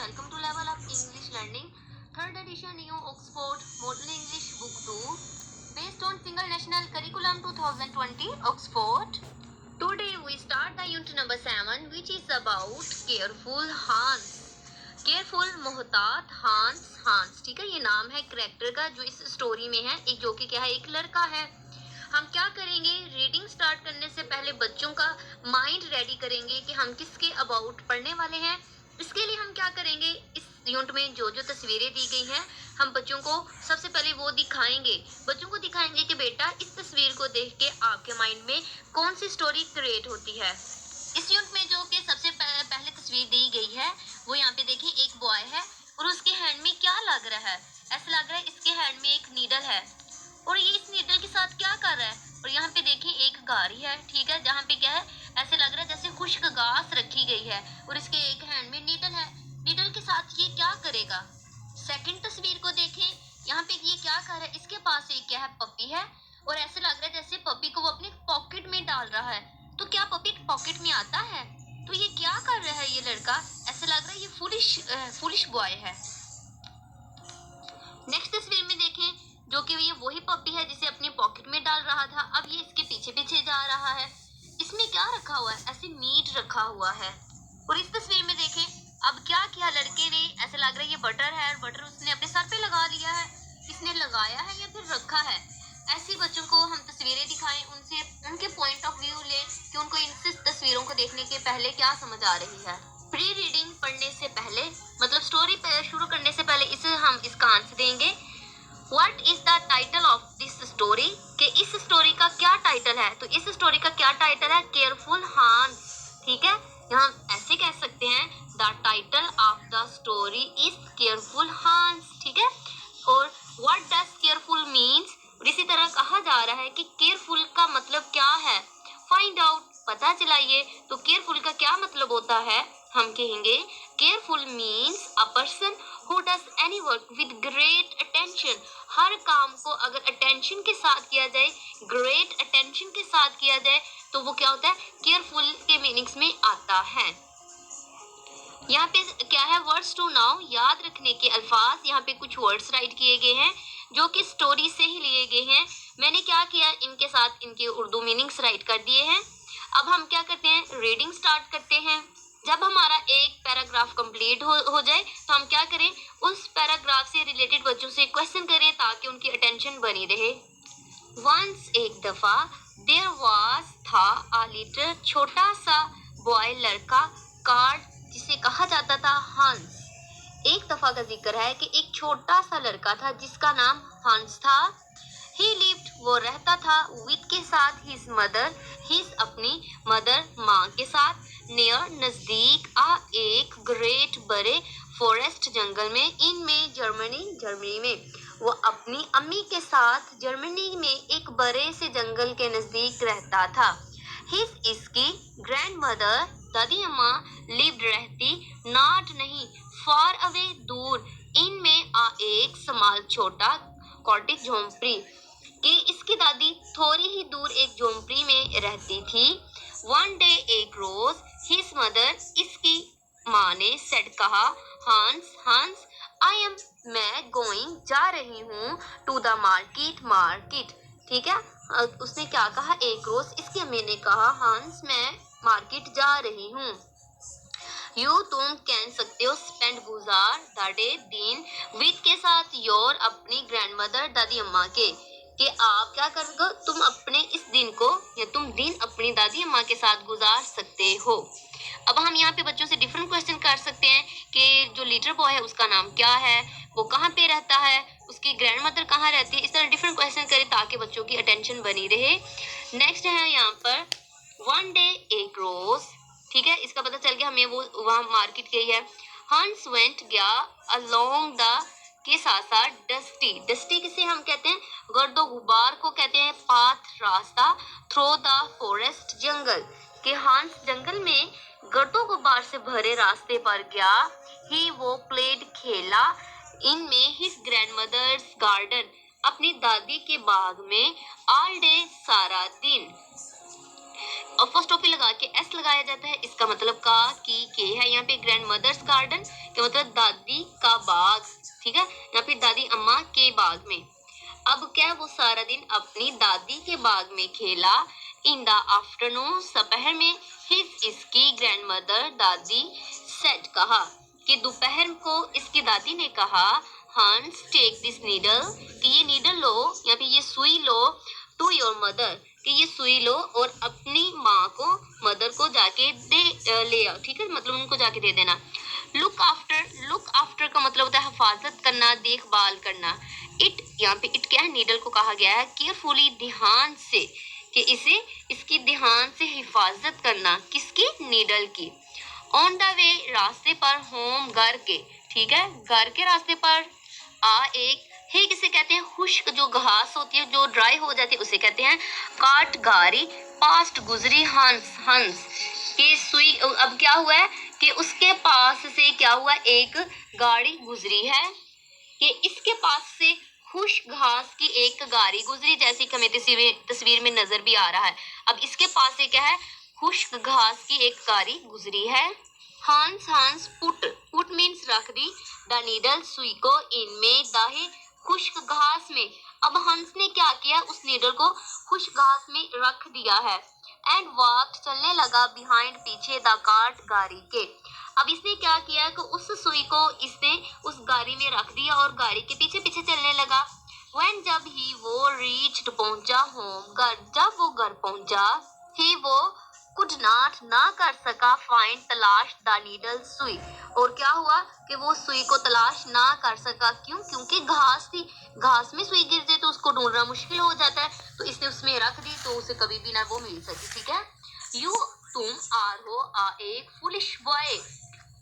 welcome to Level Up English Learning, 3rd edition New Oxford Model English Book 2, based on Single National Curriculum 2020 Oxford. Today we start the unit number 7, which is about Careful Hans. Careful मोहतात Hans ठीक है, ये नाम है character का जो इस story में है, एक जो कि क्या है, एक लड़का है। हम क्या करेंगे, रीडिंग स्टार्ट करने से पहले बच्चों का माइंड रेडी करेंगे कि हम किसके अबाउट पढ़ने वाले हैं। इसके लिए हम क्या करेंगे, इस यूनिट में जो जो तस्वीरें दी गई हैं हम बच्चों को सबसे पहले वो दिखाएंगे। बच्चों को दिखाएंगे कि बेटा इस तस्वीर को देख के आपके माइंड में कौन सी स्टोरी क्रिएट होती है। इस यूनिट में जो कि सबसे पहले तस्वीर दी गई है वो यहाँ पे देखिए, एक बॉय है और उसके हैंड में क्या लग रहा है, ऐसा लग रहा है इसके हैंड में एक नीडल है और ये इस नीडल के साथ क्या कर रहा है। और यहाँ पे देखिए एक गाड़ी है, ठीक है, जहाँ पे क्या है, ऐसे लग रहा है जैसे खुश्क घास रखी गई है और इसके एक हैंड में नीडल है। नीडल के साथ ये क्या करेगा। सेकंड तस्वीर को देखें, यहाँ पे ये क्या कर रहा है, इसके पास एक क्या है, पपी है और ऐसे लग रहा है जैसे पपी को वो अपने पॉकेट में डाल रहा है। तो क्या पपी पॉकेट में आता है, तो ये क्या कर रहा है ये लड़का, ऐसे लग रहा है ये फुलिश बॉय है। नेक्स्ट तस्वीर में देखें, जो कि ये वही पपी है जिसे अपने पॉकेट में डाल रहा था, अब ये इसके पीछे पीछे जा रहा है। इसमें क्या रखा हुआ है, ऐसे मीट रखा हुआ है। और इस तस्वीर में देखें, अब क्या किया लड़के ने, ऐसे लग रहा है ये बटर है और बटर उसने अपने सर पे लगा लिया है। इसने लगाया है या फिर रखा है। ऐसे बच्चों को हम तस्वीरें दिखाएं, उनसे उनके पॉइंट ऑफ व्यू लें कि उनको इन तस्वीरों को देखने के पहले क्या समझ आ रही है। प्री रीडिंग पढ़ने से पहले, मतलब स्टोरी शुरू करने से पहले इसे हम इसका आंसर देंगे। What is the title of this story? कि इस स्टोरी का क्या टाइटल है, तो इस स्टोरी का क्या टाइटल है, केयरफुल हांस। ठीक है, यहाँ ऐसे कह सकते हैं, the title of the story is careful Hans. ठीक है, और what does केयरफुल मीन्स, इसी तरह कहा जा रहा है कि केयरफुल का मतलब क्या है। फाइंड आउट, पता चलाइए। तो केयरफुल का क्या मतलब होता है, हम कहेंगे careful means a person who does any work with great attention. हर काम को अगर अटेंशन के साथ किया जाए, ग्रेट अटेंशन के साथ किया जाए, तो वो क्या होता है, केयरफुल के मीनिंग्स में आता है। यहाँ पे क्या है, वर्ड्स टू नाउ, याद रखने के अल्फाज। यहाँ पे कुछ वर्ड्स राइट किए गए हैं जो कि स्टोरी से ही लिए गए हैं। मैंने क्या किया, इनके साथ इनके उर्दू मीनिंग्स राइट कर दिए हैं। अब हम क्या करते हैं, रीडिंग स्टार्ट करते हैं। जब हमारा एक पैराग्राफ कंप्लीट हो जाए तो हम क्या करें, उस पैराग्राफ से रिलेटेड बच्चों से क्वेश्चन करें ताकि उनकी अटेंशन बनी रहे। वंस, एक दफा, देयर वाज, था, आ लिटिल, छोटा सा, बॉय, लड़का, कार्ड, जिसे कहा जाता था हंस। एक दफा का जिक्र है कि एक छोटा सा लड़का था जिसका नाम हंस था। He lived, वो रहता था, with के साथ, his mother, his अपनी मदर, माँ के साथ, near, नजदीक, एक ग्रेट, बड़े, फॉरेस्ट, जंगल में, इन में, जर्मनी में, वो अपनी अम्मी के साथ जर्मनी में एक बड़े से जंगल के नजदीक रहता था। His, इसकी ग्रैंडमदर, दादी अम्मा, lived, रहती, not, नहीं, far away, दूर, इन में, एक स्मॉल, छोटा, कॉटेज, झोंपड़ी, कि इसकी दादी थोड़ी ही दूर एक झोंपड़ी में रहती थी। वन डे, एक रोज, हिज मदर, इसकी माँ ने, सेड, कहा, हंस, आई एम, मैं, गोइंग, जा रही हूँ, टू द मार्केट। ठीक है, उसने क्या कहा, एक रोज इसकी अम्मी ने कहा, हंस, मैं मार्केट जा रही हूँ। यू, तुम, कह सकते हो, स्पेंड, गुजार, द डे, दिन, विद के साथ, योर, अपनी, ग्रैंडमदर, दादी अम्मा के, कि आप क्या करोगे, तुम अपने इस दिन को, या तुम दिन अपनी दादी अम्मा के साथ गुजार सकते हो। अब हम यहाँ पे बच्चों से डिफरेंट क्वेश्चन कर सकते हैं कि जो लिटिल बॉय है उसका नाम क्या है, वो कहाँ पे रहता है, उसकी ग्रैंडमदर कहाँ रहती है। इस तरह डिफरेंट क्वेश्चन करें ताकि बच्चों की अटेंशन बनी रहे। नेक्स्ट है यहाँ पर, वन डे, एक रोज। ठीक है, इसका पता चल गया हमें, वो वहाँ मार्केट गई है। हंस वेंट, गया, अलोंग द, के साथ साथ, डस्टी किसे हम कहते हैं, गर्दो गुबार को कहते हैं, पाथ, रास्ता, थ्रो द फॉरेस्ट, जंगल, के हंस जंगल में गर्दो गुबार से भरे रास्ते पर गया। ही, वो, प्लेड, खेला, इनमें, हिज ग्रैंडमदर्स गार्डन, अपनी दादी के बाग में, ऑल डे, सारा दिन, अपोस्ट्रोफी लगा के एस लगाया जाता है, इसका मतलब का की के है। यहाँ पे ग्रैंड मदर्स गार्डन का मतलब दादी का बाग, ठीक है, या फिर दादी अम्मा के बाग में। अब क्या वो सारा दिन अपनी दादी के बाग में खेला। इन द आफ्टरनून, दोपहर में, हिज इसकी ग्रैंड मदर दादी सेड कहा कि दोपहर को इसकी दादी ने कहा, हंस टेक दिस नीडल, कि ये नीडल लो या फिर ये सुई लो, टू योर मदर, कि ये सुई लो और अपनी माँ को, मदर को जाके ले आओ, ठीक है, मतलब उनको जाके दे देना। लुक आफ्टर का मतलब होता है हिफाजत करना, देखभाल करना। इट, यहाँ पे इट क्या है, नीडल को कहा गया है केयरफुली, ध्यान से, कि इसे, इसकी ध्यान से हिफाजत करना, किसकी, नीडल की। ऑन द वे, रास्ते पर, होम, घर के, ठीक है, घर के रास्ते पर, एक, हे किसे कहते हैं, खुश्क जो घास होती है, जो ड्राई हो जाती है, उसे कहते हैं काट, गारी, पास्ट गुजरी, हंस की सुई। अब क्या हुआ है कि उसके पास से क्या हुआ, एक गाड़ी गुजरी है, कि इसके पास से खुश्क घास की एक गाड़ी गुजरी, जैसे कि हमें तस्वीर में नजर भी आ रहा है। अब इसके पास से क्या है, खुश्क घास की एक गाड़ी गुजरी है। हंस पुट मीन्स रख दी, द नीडल सुई को, इनमें, दाहे खुश्क घास में। अब हंस ने क्या किया, उस नीडल को खुश्क घास में रख दिया है। एंड वॉक, चलने लगा, बिहाइंड, पीछे, द कार्ट, गाड़ी के। अब इसने क्या किया कि उस सुई को इसने उस गाड़ी में रख दिया और गाड़ी के पीछे पीछे चलने लगा। When, जब ही वो रीच्ड, पहुंचा, होम, घर, जब वो घर पहुंचा, ही वो कुड नॉट, ना कर सका, फाइंड, तलाश, द नीडल, सुई। और क्या हुआ कि वो सुई को तलाश ना कर सका, क्यों, क्योंकि घास थी, घास में सुई गिर जाए तो उसको ढूंढना मुश्किल हो जाता है, तो इसने उसमें रख दी तो उसे कभी भी ना वो मिल सकी, ठीक है। यू, तुम, आर हो, एक फुलिश बॉय,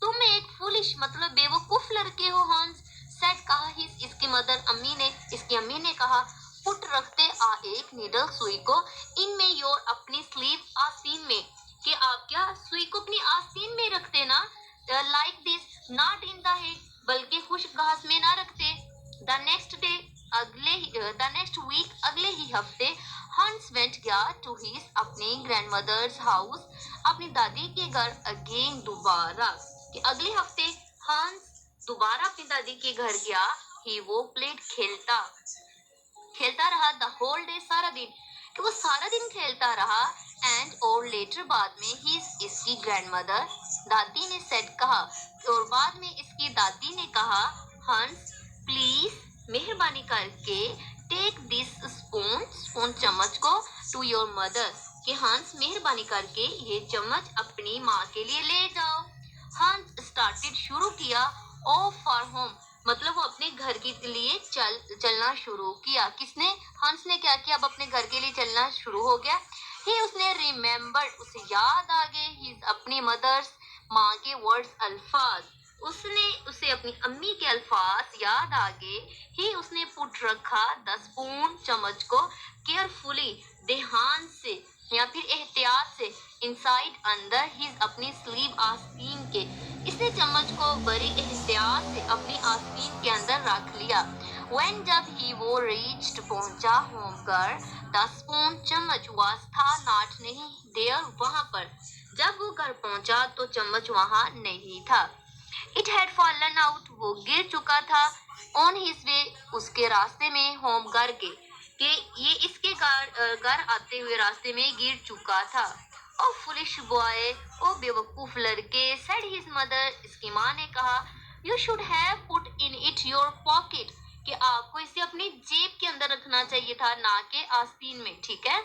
तुम एक फुलिश मतलब बेवकूफ लड़के हो, हंस सेड कहा, हिज इसकी मदर, अम्मी ने, इसकी अम्मी ने कहा, पुट रखते, एक नीडल, सुई को, इनमें, योर, अपनी स्लीव, आस्तीन में, कि आप क्या सुई को अपनी आस्तीन में रखते ना, like this, not in the head, बल्कि खुश्क घास में ना रखते। The next day, the next week, अगले ही हफ्ते, हंस वेंट, गया, टू हिज, अपनी ग्रैंड मदर्स हाउस, अपनी दादी के घर, अगेन, दोबारा, कि अगले हफ्ते हंस दोबारा अपनी दादी के घर गया। ही वो प्लेड, खेलता रहा, द होल डे, सारा दिन, कि वो सारा दिन खेलता रहा। एंड और लेटर, बाद में, ही, इसकी ग्रैंड मदर, दादी ने सेड कहा, और बाद में इसकी दादी ने कहा, हंस प्लीज, मेहरबानी करके, टेक दिस स्पून चम्मच को, टू योर मदर, कि हंस मेहरबानी करके ये चम्मच अपनी माँ के लिए ले जाओ। हंस स्टार्टेड, शुरू किया, ऑफ फॉर होम, मतलब वो अपने घर के लिए चलना शुरू किया। किसने, हंस ने क्या किया, अब अपने घर के लिए चलना शुरू हो गया। ही, उसने रिमेम्बर्ड, उसे याद आ गए, ही, अपनी मदर्स, माँ के वर्ड्स, अल्फाज, उसने उसे अपनी अम्मी के अल्फाज याद आ गए। ही, उसने पुट रखा, द स्पून, चम्मच को, केयरफुली, ध्यान से या फिर एहतियात से, इनसाइड, अंदर, हिज, अपनी स्लीव, आस्तीन के, इसने चम्मच को बड़ी एहतियात से अपनी आस्तीन के अंदर रख लिया। When, जब ही वो रीच्ड, पहुंचा, होम, घर, द स्पून, चम्मच, वाज, था, नॉट, नहीं, देयर, वहां पर, जब वो घर पहुंचा तो चम्मच वहां नहीं था। इट हैड फॉलन आउट, वो गिर चुका था। ऑन हिज वे, उसके रास्ते में, होम, घर के, कि ये इसके घर आते हुए रास्ते में गिर चुका था। ओ फुलिश बॉय, ओ बेवकूफ लड़के, सेड हिज मदर, इसकी माँ ने कहा, you should have put in it your pocket, कि आपको इसे अपनी जेब के अंदर रखना चाहिए था, ना कि आस्तीन में, ठीक है।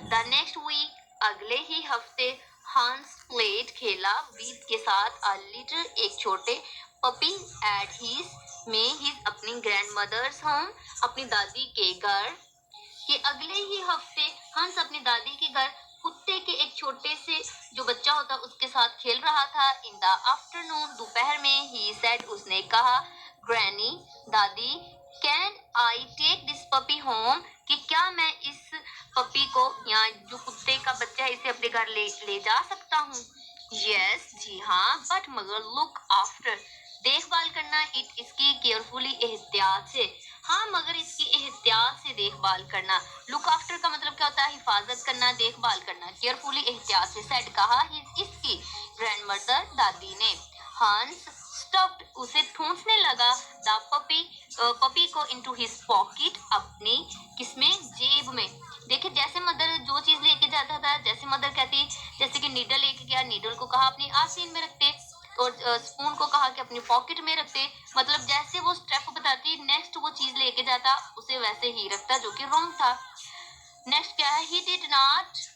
द नेक्स्ट वीक, अगले ही हफ्ते, हंस प्लेड, खेला, विद, के साथ, अ लिटिल, एक छोटे, पपी, एट हिज, में, हिज, अपनी ग्रैंड मदर्स होम, अपनी दादी के घर, कि अगले ही हफ्ते हंस अपनी दादी के घर कुत्ते के एक छोटे से जो बच्चा होता उसके साथ खेल रहा था। इन द आफ्टरनून, दोपहर में, ही सेड, उसने कहा, ग्रैनी, दादी, can I take this puppy home, कि क्या मैं इस पपी को, या जो कुत्ते का बच्चा है, इसे अपने घर ले जा सकता हूँ। यस, जी हाँ, बट मगर लुक आफ्टर, देखभाल करना, इट इसकी केयरफुली एहतियात से। हाँ, मगर इसकी एहतियात से देखभाल करना। लुक आफ्टर का मतलब क्या होता है? हिफाजत करना, देखभाल करना। केयरफुली एहतियात से, सेड कहा इसकी ग्रैंडमदर दादी ने। हंस स्टफ्ड उसे ठूंसने लगा द पपी को इनटू हिज पॉकेट, अपनी किसमें? जेब में। देखिए जैसे मदर जो चीज लेके जाता था, जैसे मदर कहती, जैसे कि नीडल लेके गया, नीडल को कहा अपनी आसीन में रखते, और स्पून को कहा कि अपनी पॉकेट में रखते। मतलब जैसे वो स्टेप बताती, नेक्स्ट वो चीज लेके जाता उसे वैसे ही रखता, जो कि रॉन्ग था। नेक्स्ट क्या है? he did not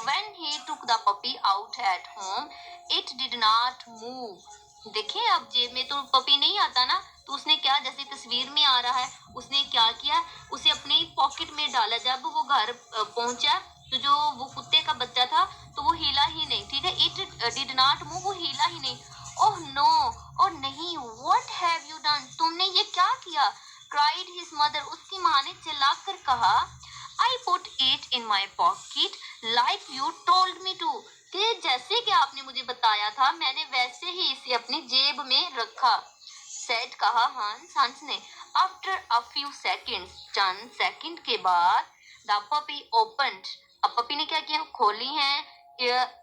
when he took the puppy out at home it did not move। देखिए अब जेब में तो पपी नहीं आता ना, तो उसने क्या, जैसे तस्वीर में आ रहा है, उसने क्या किया, उसे अपनी पॉकेट में डाला। जब वो घर पहुंचा तो जो वो कुत्ते का बच्चा था तो वो हिला ही नहीं, ठीक है। इट डिड नॉट मूव, वो हिला ही नहीं। ओह नो, और नहीं, व्हाट हैव यू डन, तुमने ये क्या किया? क्राइड हिज मदर, उसकी माँ ने चिल्लाकर कहा। I put it in my pocket like you told me to। कि जैसे कि आपने मुझे बताया था, मैंने वैसे ही इसे अपनी जेब में रखा। सेड कहा हंस ने। After a few seconds, Chand second के बाद, द पपी ओपन्ड, अब पपी ने क्या किया? खोली हैं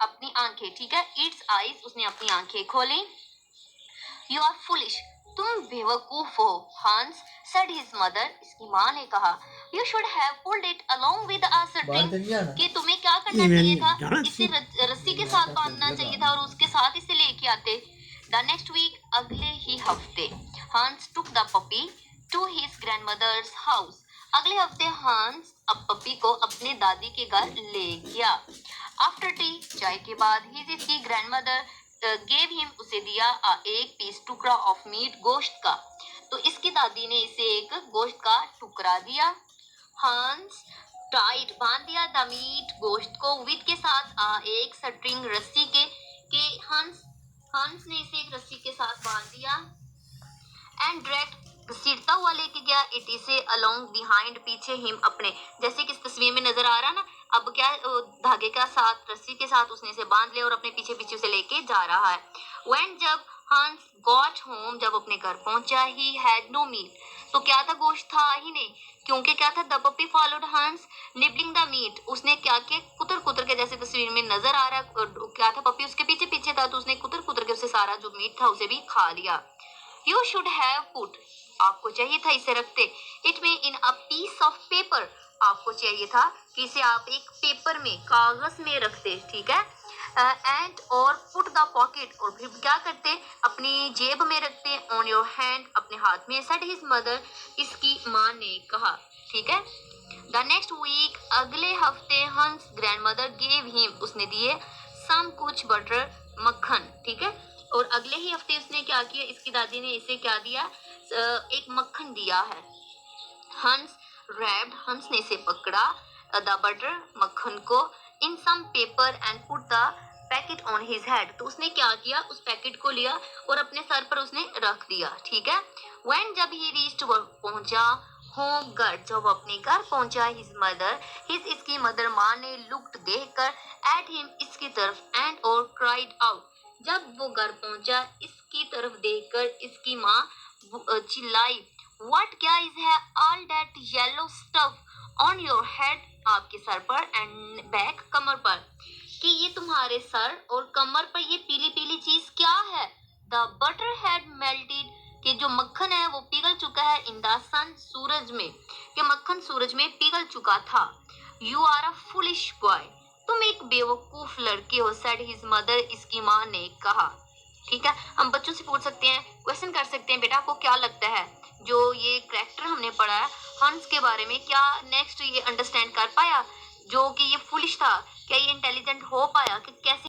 अपनी आंखें, ठीक है। इट्स आईज, उसने अपनी आंखें खोली। यू आर फुलिश, तुम बेवकूफ हो, हंस सेड हिज मदर, इसकी माँ ने कहा। You should have pulled it along with a string, कि तुम्हें क्या करना चाहिए था? इसे रस्सी के साथ बांधना चाहिए था और उसके साथ इसे लेके आते। द नेक्स्ट वीक, अगले ही हफ्ते, Hans took the puppy to his grandmother's house. अगले हफ्ते हंस अब पपी को अपने दादी के घर ले गया। आफ्टर टी, चाय के बाद, हिज इसकी ग्रैंडमदर गेव हिम, उसे दिया एक पीस, टुकड़ा ऑफ मीट, गोश्त का। तो इसकी दादी ने इसे एक गोश्त का टुकड़ा दिया। हंस टाइट, बांध दिया द मीट, गोश्त को, विद के साथ एक स्ट्रिंग, रस्सी के हंस ने इसे एक रस्सी के साथ बांध दिया। एंड डायरेक्ट घसीटता हुआ लेके गया इट इसे अलोंग बिहाइंड, पीछे हिम, अपने, जैसे कि इस तस्वीर में नजर आ रहा ना। अब क्या, धागे का साथ, रस्सी के साथ उसने इसे बांध लिया और अपने पीछे पीछे उसे लेके जा रहा है। व्हेन, जब हंस गॉट होम, जब अपने घर पहुंचा, ही हैड नो मीट, तो क्या था? गोश्त था ही नहीं, क्योंकि क्या था? द पपी फॉलोड हंस निबलिंग द मीट, उसने क्या किया? कुतर कुतर के, जैसे तस्वीर में नजर आ रहा, क्या था? पपी उसके पीछे पीछे था, तो उसने कुतर कुतर के उसे सारा जो मीट था उसे भी खा लिया। यू शुड हैव पुट, आपको चाहिए था इसे रखते, इट में इन अ पीस ऑफ पेपर, आपको चाहिए था कि इसे आप एक पेपर में, कागज में रखते, ठीक है। एंड और पुट द पॉकेट, और फिर क्या करते? अपनी जेब में रखते। ऑन योर हैंड, अपने हाथ में। सेड हिज मदर, इसकी माँ ने कहा, ठीक है। द नेक्स्ट वीक, अगले हफ्ते, हंस ग्रैंडमदर गेव हिम, उसने दिए सम, कुछ, बटर, मक्खन, ठीक है। और अगले ही हफ्ते उसने क्या किया? इसकी दादी ने इसे क्या दिया? एक मक्खन दिया है। हंस रैप्ड, हंस ने इसे पकड़ा द बटर, मक्खन को, in some paper and put the packet on his head, तो उसने क्या किया? उस पैकेट को लिया और अपने सर पर उसने रख दिया, ठीक है। व्हेन, जब ही रीच्ड, पहुंचा, होम, घर, जब अपने घर पहुंचा, हिज मदर, हिज, इसकी मदर, माँ ने, लुक्ड, देखकर, एट हिम, इसकी तरफ, एंड और क्राइड आउट, जब वो घर पहुंचा, इसकी तरफ देखकर इसकी माँ चिल्लाई। व्हाट, क्या इज है? All that yellow stuff on your head, आपके सर पर, एंड बैक, कमर पर, कि ये तुम्हारे सर और कमर पर ये पीली पीली चीज क्या है? द बटर हैड मेल्टेड, कि जो मक्खन है वो पिघल चुका है। इन द सन, सूरज में, कि मक्खन सूरज में पिघल चुका था। You are a foolish boy, तुम एक बेवकूफ लड़के हो, सेड हिज मदर, इसकी माँ ने कहा, ठीक है। हम बच्चों से पूछ सकते हैं, क्वेश्चन कर सकते हैं, बेटा आपको क्या लगता है जो ये कैरेक्टर हमने पढ़ा है हंस के बारे में, क्या नेक्स्ट ये अंडरस्टैंड कर पाया जो कि ये फुलिश था? क्या ये इंटेलिजेंट हो पाया कि कैसे